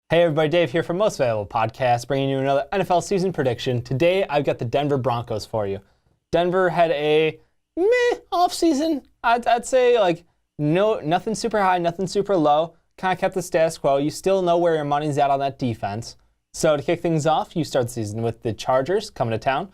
Hey everybody, Dave here from Most Valuable Podcast, bringing you another NFL season prediction. Today, I've got the Denver Broncos for you. Denver had a meh offseason. I'd say nothing super high, nothing super low. Kind of kept the status quo. You still know where your money's at on that defense. So to kick things off, you start the season with the Chargers coming to town.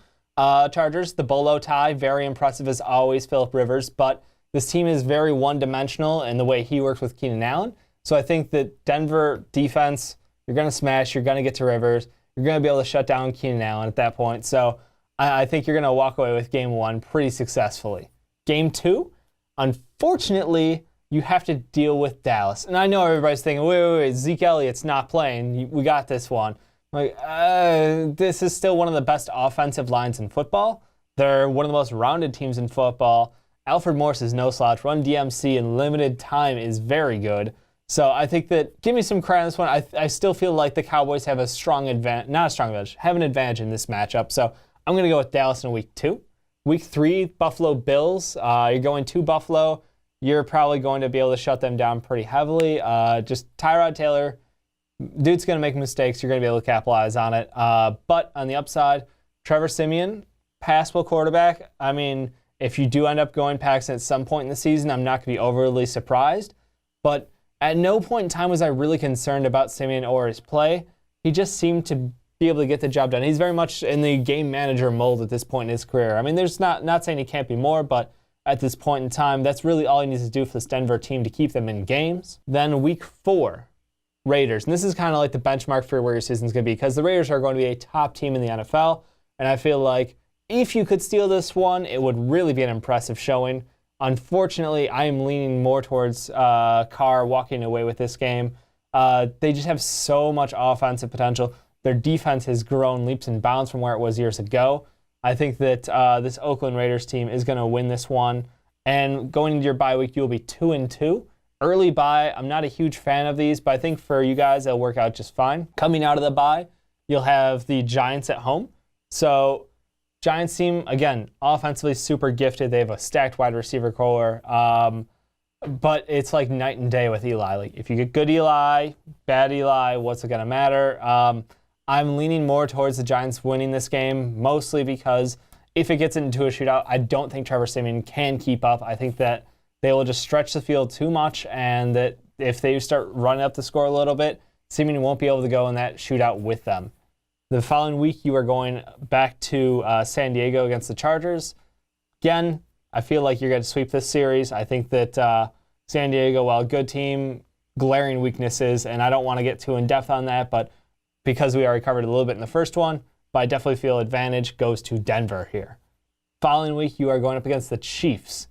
Chargers, the Bolo tie, very impressive as always, Phillip Rivers, but this team is very one-dimensional in the way he works with Keenan Allen. So I think that Denver defense, you're going to smash, you're going to get to Rivers, you're going to be able to shut down Keenan Allen at that point. So I think you're going to walk away with game one pretty successfully. Game two, unfortunately, you have to deal with Dallas. And I know everybody's thinking, wait, Zeke Elliott's not playing. We got this one. This is still one of the best offensive lines in football. They're one of the most rounded teams in football. Alfred Morris is no slouch. Run DMC in limited time is very good. So I think that, give me some credit on this one. I still feel like the Cowboys have a strong advantage, not a strong advantage, have an advantage in this matchup. So I'm going to go with Dallas in week two. Week three, Buffalo Bills. You're going to Buffalo. You're probably going to be able to shut them down pretty heavily. Just Tyrod Taylor, dude's going to make mistakes. You're going to be able to capitalize on it. But on the upside, Trevor Siemian, passable quarterback. I mean, if you do end up going Paxton at some point in the season, I'm not going to be overly surprised. But at no point in time was I really concerned about Siemian or his play. He just seemed to be able to get the job done. He's very much in the game manager mold at this point in his career. I mean, there's not saying he can't be more, but at this point in time, that's really all he needs to do for this Denver team to keep them in games. Then week four, Raiders. And this is kind of like the benchmark for where your season's going to be, because the Raiders are going to be a top team in the NFL. And I feel like if you could steal this one, it would really be an impressive showing. Unfortunately, I am leaning more towards Carr walking away with this game. They just have so much offensive potential. Their defense has grown leaps and bounds from where it was years ago. I think that this Oakland Raiders team is going to win this one. And going into your bye week, you'll be 2-2. Early bye, I'm not a huge fan of these, but I think for you guys, they'll work out just fine. Coming out of the bye, you'll have the Giants at home. So Giants team, again, offensively super gifted. They have a stacked wide receiver core. But it's like night and day with Eli. Like, if you get good Eli, bad Eli, what's it going to matter? I'm leaning more towards the Giants winning this game, mostly because if it gets into a shootout, I don't think Trevor Siemian can keep up. I think that they will just stretch the field too much, and that if they start running up the score a little bit, Siemian won't be able to go in that shootout with them. The following week, you are going back to San Diego against the Chargers. Again, I feel like you're going to sweep this series. I think that San Diego, while a good team, glaring weaknesses, and I don't want to get too in-depth on that, but because we already covered a little bit in the first one, but I definitely feel advantage goes to Denver here. Following week, you are going up against the Chiefs.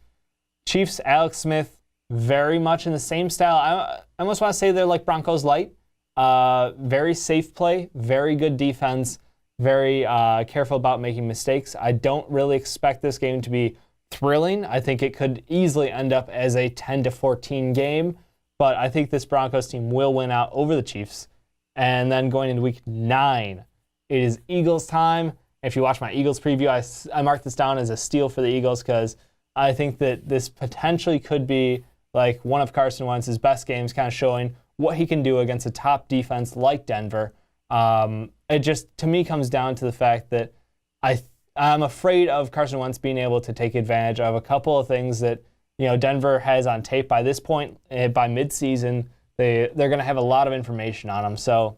Chiefs, Alex Smith, very much in the same style. I almost want to say they're like Broncos light. Very safe play, very good defense, very careful about making mistakes. I don't really expect this game to be thrilling. I think it could easily end up as a 10-14 game, but I think this Broncos team will win out over the Chiefs. And then going into week 9, it is Eagles time. If you watch my Eagles preview, I marked this down as a steal for the Eagles because I think that this potentially could be like one of Carson Wentz's best games, kind of showing what he can do against a top defense like Denver. It just, to me, comes down to the fact that I'm afraid of Carson Wentz being able to take advantage of a couple of things that Denver has on tape by this point. By midseason, they're going to have a lot of information on them. So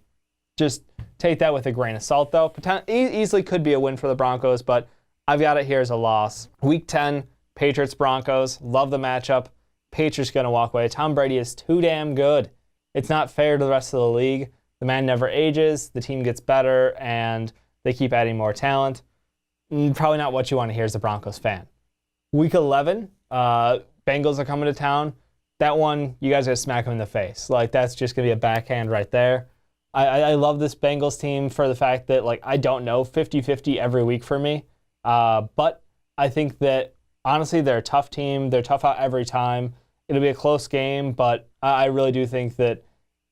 just take that with a grain of salt, though. Easily could be a win for the Broncos, but I've got it here as a loss. Week 10, Patriots-Broncos. Love the matchup. Patriots going to walk away. Tom Brady is too damn good. It's not fair to the rest of the league. The man never ages. The team gets better, and they keep adding more talent. Probably not what you want to hear as a Broncos fan. Week 11, Bengals are coming to town. That one, you guys are going to smack them in the face. Like, that's just going to be a backhand right there. I love this Bengals team for the fact that, I don't know, 50-50 every week for me. But I think that, honestly, they're a tough team. They're tough out every time. It'll be a close game, but I really do think that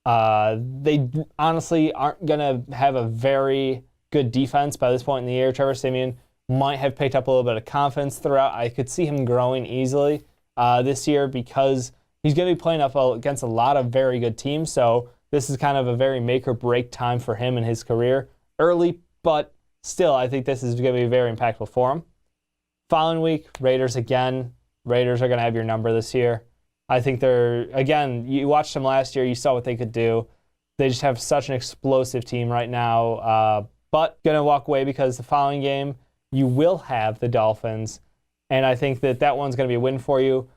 they honestly aren't going to have a very good defense by this point in the year. Trevor Siemian might have picked up a little bit of confidence throughout. I could see him growing easily this year because he's going to be playing up against a lot of very good teams. So this is kind of a very make or break time for him in his career. Early, but still, I think this is going to be very impactful for him. Following week, Raiders again. Raiders are going to have your number this year. I think they're, again, you watched them last year, you saw what they could do. They just have such an explosive team right now. But going to walk away because the following game, you will have the Dolphins. And I think that one's going to be a win for you.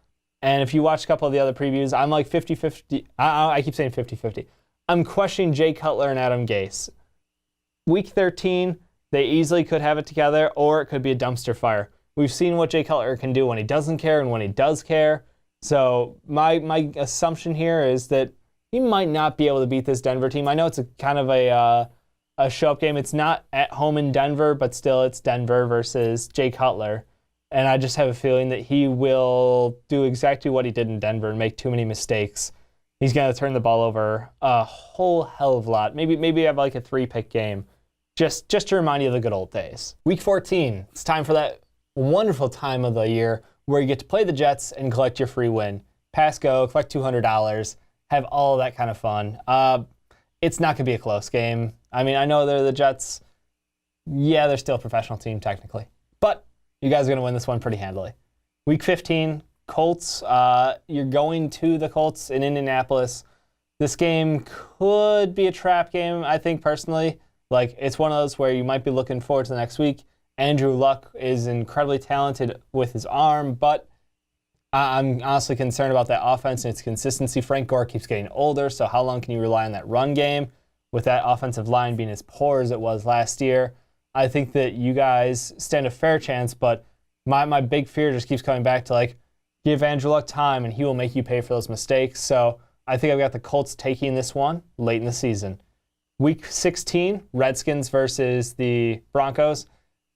And if you watch a couple of the other previews, I'm like 50-50. I keep saying 50-50. I'm questioning Jay Cutler and Adam Gase. Week 13, they easily could have it together, or it could be a dumpster fire. We've seen what Jay Cutler can do when he doesn't care and when he does care. So my assumption here is that he might not be able to beat this Denver team. I know it's a kind of a show-up game. It's not at home in Denver, but still it's Denver versus Jay Cutler. And I just have a feeling that he will do exactly what he did in Denver and make too many mistakes. He's going to turn the ball over a whole hell of a lot. Maybe have like a 3-pick game, just to remind you of the good old days. Week 14, it's time for that wonderful time of the year where you get to play the Jets and collect your free win. Pass go, collect $200, have all of that kind of fun. It's not going to be a close game. I mean, I know they're the Jets. Yeah, they're still a professional team technically. But you guys are going to win this one pretty handily. Week 15, Colts. You're going to the Colts in Indianapolis. This game could be a trap game, I think, personally. Like, it's one of those where you might be looking forward to the next week. Andrew Luck is incredibly talented with his arm, but I'm honestly concerned about that offense and its consistency. Frank Gore keeps getting older, so how long can you rely on that run game with that offensive line being as poor as it was last year? I think that you guys stand a fair chance, but my big fear just keeps coming back to, like, give Andrew Luck time and he will make you pay for those mistakes. So I think I've got the Colts taking this one late in the season. Week 16, Redskins versus the Broncos.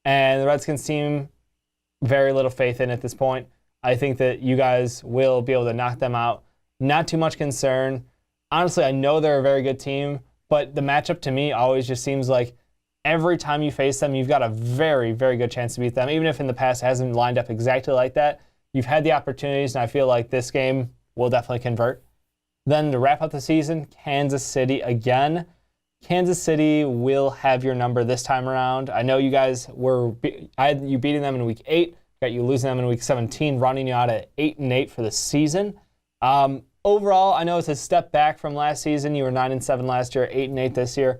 And the Redskins team, very little faith in at this point. I think that you guys will be able to knock them out. Not too much concern. Honestly, I know they're a very good team, but the matchup to me always just seems like every time you face them, you've got a very, very good chance to beat them. Even if in the past it hasn't lined up exactly like that, you've had the opportunities, and I feel like this game will definitely convert. Then to wrap up the season, Kansas City again. Kansas City will have your number this time around. I know you guys I had you beating them in week 8, got you losing them in week 17, running you out at 8-8 for the season. Overall, I know it's a step back from last season. You were 9-7 last year, 8-8 this year.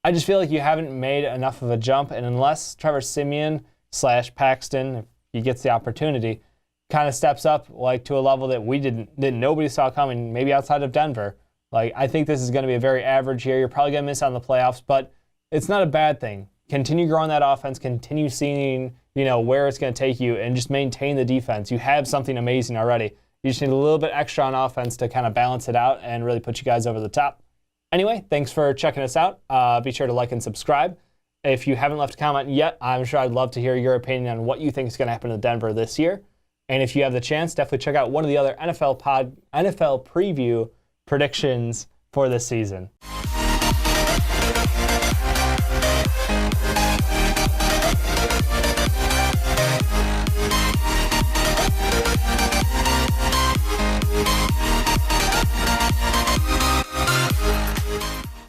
I just feel like you haven't made enough of a jump, and unless Trevor Siemian / Paxton, if he gets the opportunity, kind of steps up like to a level that nobody saw coming, maybe outside of Denver. Like, I think this is going to be a very average year. You're probably going to miss out on the playoffs, but it's not a bad thing. Continue growing that offense, continue seeing, where it's going to take you, and just maintain the defense. You have something amazing already. You just need a little bit extra on offense to kind of balance it out and really put you guys over the top. Anyway, thanks for checking us out. Be sure to like and subscribe. If you haven't left a comment yet, I'm sure I'd love to hear your opinion on what you think is going to happen to Denver this year. And if you have the chance, definitely check out one of the other NFL preview predictions for this season.